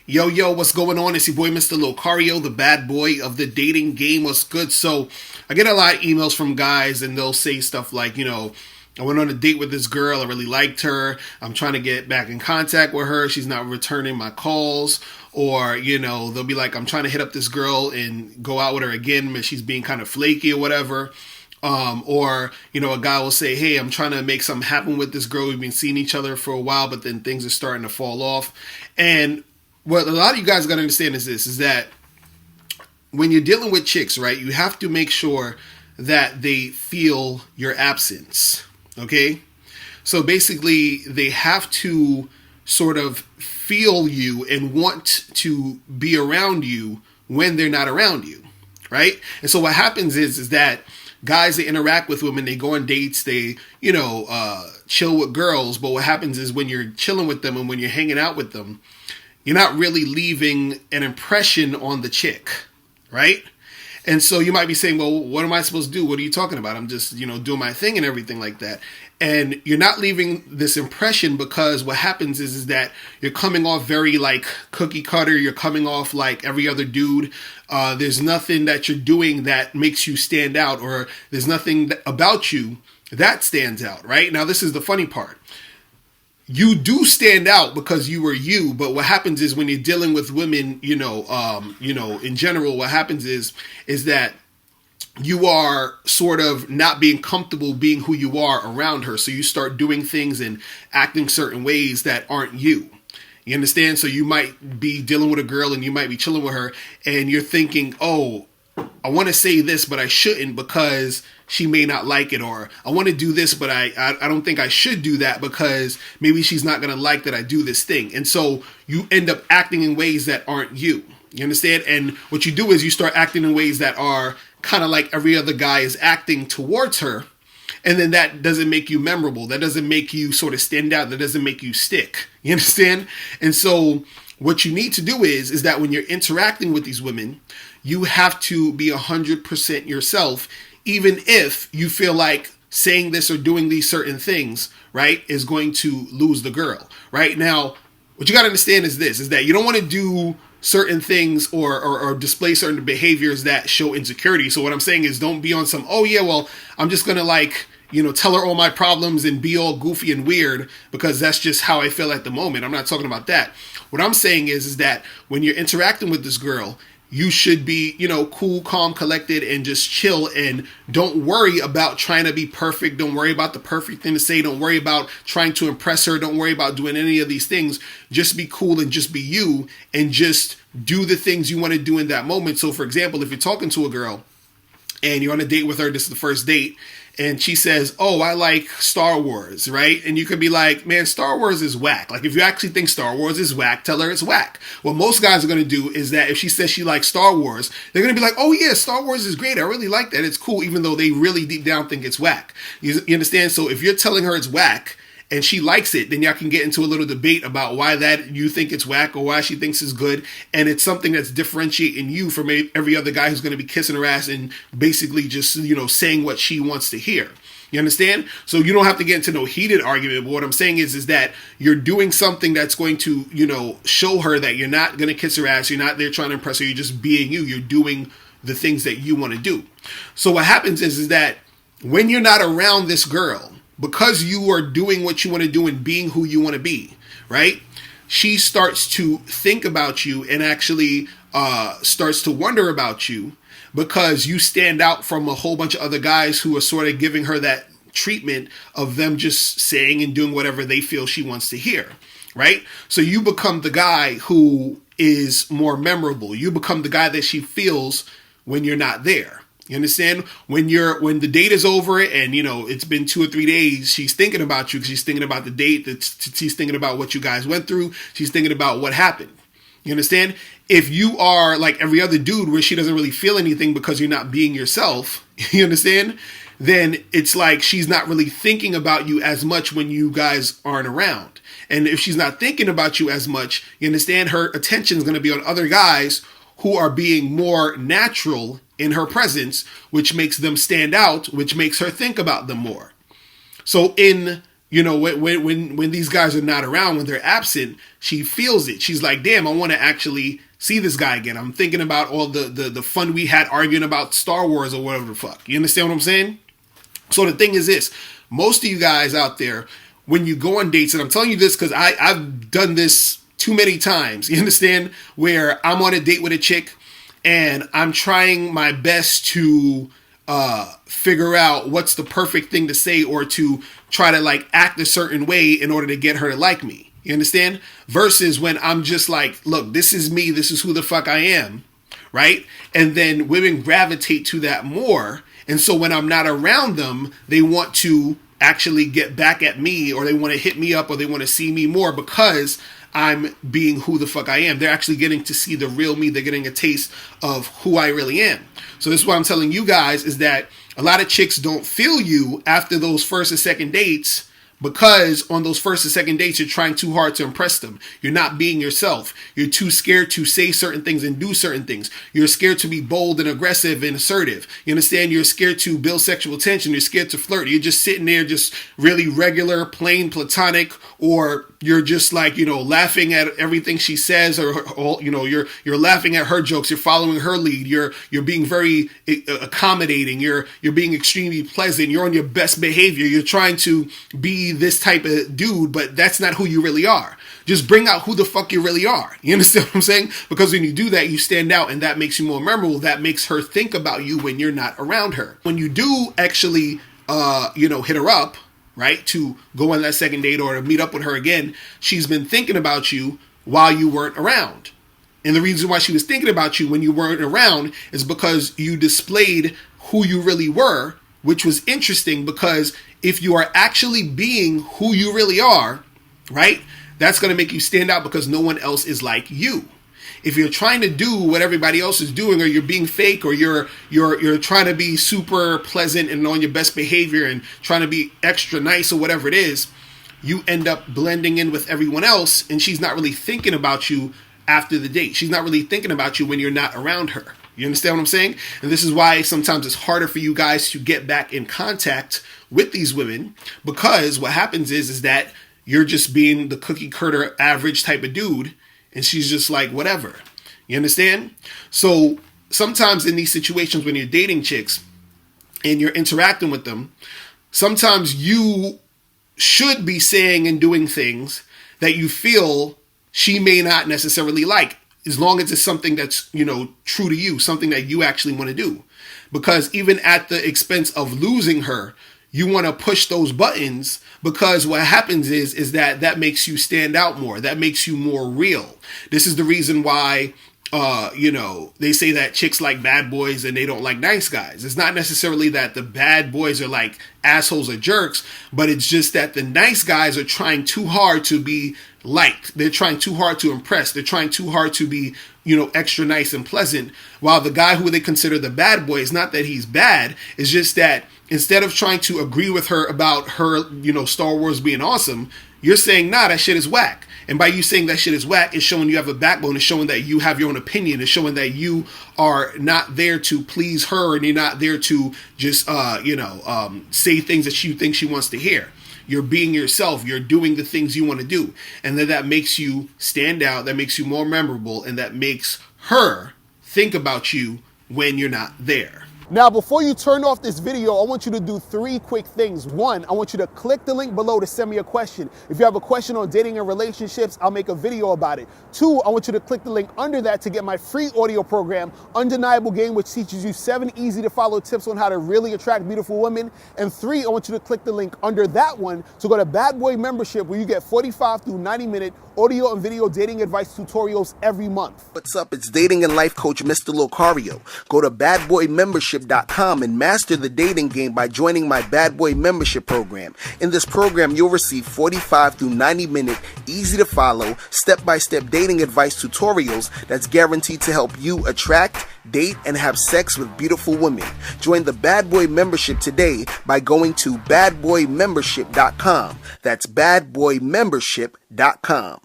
Yo, what's going on? It's your boy, Mr. Locario, the bad boy of the dating game. What's good? So, I get a lot of emails from guys, and they'll say stuff like, I went on a date with this girl. I really liked her. I'm trying to get back in contact with her. She's not returning my calls. Or, they'll be like, I'm trying to hit up this girl and go out with her again, but she's being kind of flaky or whatever. Or, a guy will say, hey, I'm trying to make something happen with this girl. We've been seeing each other for a while, but then things are starting to fall off. And what a lot of you guys got to understand is this, is that when you're dealing with chicks, right, you have to make sure that they feel your absence, okay? So basically, they have to sort of feel you and want to be around you when they're not around you, right? And so what happens is that guys, they interact with women, they go on dates, they, chill with girls, but what happens is when you're chilling with them and when you're hanging out with them, you're not really leaving an impression on the chick, right? And so you might be saying, well, what am I supposed to do? What are you talking about? I'm just, doing my thing and everything like that. And you're not leaving this impression because what happens is that you're coming off very like cookie cutter. You're coming off like every other dude. There's nothing that you're doing that makes you stand out, or there's nothing about you that stands out, right? Now, this is the funny part. You do stand out because you were you, but what happens is when you're dealing with women, in general, what happens is that you are sort of not being comfortable being who you are around her. So you start doing things and acting certain ways that aren't you. You understand? So you might be dealing with a girl and you might be chilling with her and you're thinking, oh, I want to say this, but I shouldn't because she may not like it. Or I want to do this, but I don't think I should do that because maybe she's not going to like that I do this thing. And so you end up acting in ways that aren't you. You understand? And what you do is you start acting in ways that are kind of like every other guy is acting towards her. And then that doesn't make you memorable. That doesn't make you sort of stand out. That doesn't make you stick. You understand? And so what you need to do is that when you're interacting with these women, you have to be 100% yourself, even if you feel like saying this or doing these certain things, right, is going to lose the girl. Right? Now, what you got to understand is this, is that you don't want to do certain things or display certain behaviors that show insecurity. So what I'm saying is don't be on some, oh yeah, well, I'm just going to tell her all my problems and be all goofy and weird because that's just how I feel at the moment. I'm not talking about that. What I'm saying is that when you're interacting with this girl, you should be, cool, calm, collected, and just chill. And don't worry about trying to be perfect. Don't worry about the perfect thing to say. Don't worry about trying to impress her. Don't worry about doing any of these things. Just be cool and just be you and just do the things you want to do in that moment. So, for example, if you're talking to a girl and you're on a date with her, this is the first date, and she says, oh, I like Star Wars, right? And you could be like, man, Star Wars is whack. Like, if you actually think Star Wars is whack, tell her it's whack. What most guys are going to do is that if she says she likes Star Wars, they're going to be like, oh, yeah, Star Wars is great. I really like that. It's cool, even though they really deep down think it's whack. You understand? So if you're telling her it's whack and she likes it, then y'all can get into a little debate about why that you think it's whack or why she thinks it's good. And it's something that's differentiating you from every other guy who's going to be kissing her ass and basically just, saying what she wants to hear. You understand? So you don't have to get into no heated argument. But what I'm saying is that you're doing something that's going to, show her that you're not going to kiss her ass. You're not there trying to impress her. You're just being you. You're doing the things that you want to do. So what happens is that when you're not around this girl, because you are doing what you want to do and being who you want to be, right? She starts to think about you and actually starts to wonder about you because you stand out from a whole bunch of other guys who are sort of giving her that treatment of them just saying and doing whatever they feel she wants to hear, right? So you become the guy who is more memorable. You become the guy that she feels when you're not there. You understand? When the date is over and, it's been 2 or 3 days, she's thinking about you because she's thinking about the date, she's thinking about what you guys went through, she's thinking about what happened. You understand? If you are like every other dude where she doesn't really feel anything because you're not being yourself, you understand? Then it's like she's not really thinking about you as much when you guys aren't around. And if she's not thinking about you as much, you understand, her attention is going to be on other guys who are being more natural in her presence, which makes them stand out, which makes her think about them more. So in, you know, when these guys are not around, when they're absent, she feels it. She's like, damn, I want to actually see this guy again. I'm thinking about all the fun we had arguing about Star Wars or whatever the fuck. You understand what I'm saying? So the thing is this, most of you guys out there, when you go on dates, and I'm telling you this because I've done this too many times, you understand, where I'm on a date with a chick and I'm trying my best to figure out what's the perfect thing to say or to try to like act a certain way in order to get her to like me. You understand? Versus when I'm just like, look, this is me. This is who the fuck I am. Right? And then women gravitate to that more. And so when I'm not around them, they want to actually get back at me, or they want to hit me up, or they want to see me more because I'm being who the fuck I am. They're actually getting to see the real me. They're getting a taste of who I really am. So this is what I'm telling you guys, is that a lot of chicks don't feel you after those first and second dates, because on those first and second dates, you're trying too hard to impress them. You're not being yourself. You're too scared to say certain things and do certain things. You're scared to be bold and aggressive and assertive. You understand? You're scared to build sexual tension. You're scared to flirt. You're just sitting there just really regular, plain, platonic, or you're just like, you know, laughing at everything she says, or you know, you're laughing at her jokes. You're following her lead. You're being very accommodating. You're being extremely pleasant. You're on your best behavior. You're trying to be this type of dude, but that's not who you really are. Just bring out who the fuck you really are. You understand what I'm saying? Because when you do that, you stand out, and that makes you more memorable. That makes her think about you when you're not around her. When you do actually, you know, hit her up, right, to go on that second date or to meet up with her again, she's been thinking about you while you weren't around. And the reason why she was thinking about you when you weren't around is because you displayed who you really were, which was interesting, because if you are actually being who you really are, right, that's going to make you stand out because no one else is like you. If you're trying to do what everybody else is doing, or you're being fake, or you're trying to be super pleasant and on your best behavior and trying to be extra nice or whatever it is, you end up blending in with everyone else, and she's not really thinking about you after the date. She's not really thinking about you when you're not around her. You understand what I'm saying? And this is why sometimes it's harder for you guys to get back in contact with these women, because what happens is that you're just being the cookie cutter average type of dude, and she's just like, whatever. You understand? So sometimes in these situations when you're dating chicks and you're interacting with them, sometimes you should be saying and doing things that you feel she may not necessarily like, as long as it's something that's, you know, true to you, something that you actually want to do. Because even at the expense of losing her, you want to push those buttons, because what happens is that makes you stand out more. That makes you more real. This is the reason why, you know, they say that chicks like bad boys and they don't like nice guys. It's not necessarily that the bad boys are like assholes or jerks, but it's just that the nice guys are trying too hard to be liked. They're trying too hard to impress. They're trying too hard to be, you know, extra nice and pleasant. While the guy who they consider the bad boy, is not that he's bad. It's just that instead of trying to agree with her about her, you know, Star Wars being awesome, you're saying, nah, that shit is whack. And by you saying that shit is whack, it's showing you have a backbone. It's showing that you have your own opinion. It's showing that you are not there to please her, and you're not there to just, say things that you think she wants to hear. You're being yourself. You're doing the things you want to do. And then that makes you stand out. That makes you more memorable. And that makes her think about you when you're not there. Now, before you turn off this video, I want you to do 3 quick things. 1, I want you to click the link below to send me a question. If you have a question on dating and relationships, I'll make a video about it. 2, I want you to click the link under that to get my free audio program, Undeniable Game, which teaches you 7 easy to follow tips on how to really attract beautiful women. And 3, I want you to click the link under that one to go to Bad Boy Membership, where you get 45 through 90-minute audio and video dating advice tutorials every month. What's up? It's dating and life coach Mr. Locario. Go to badboymembership.com and master the dating game by joining my Bad Boy Membership program. In this program, you'll receive 45 through 90-minute, easy to follow, step-by-step dating advice tutorials that's guaranteed to help you attract, date, and have sex with beautiful women. Join the Bad Boy Membership today by going to badboymembership.com. That's badboymembership.com.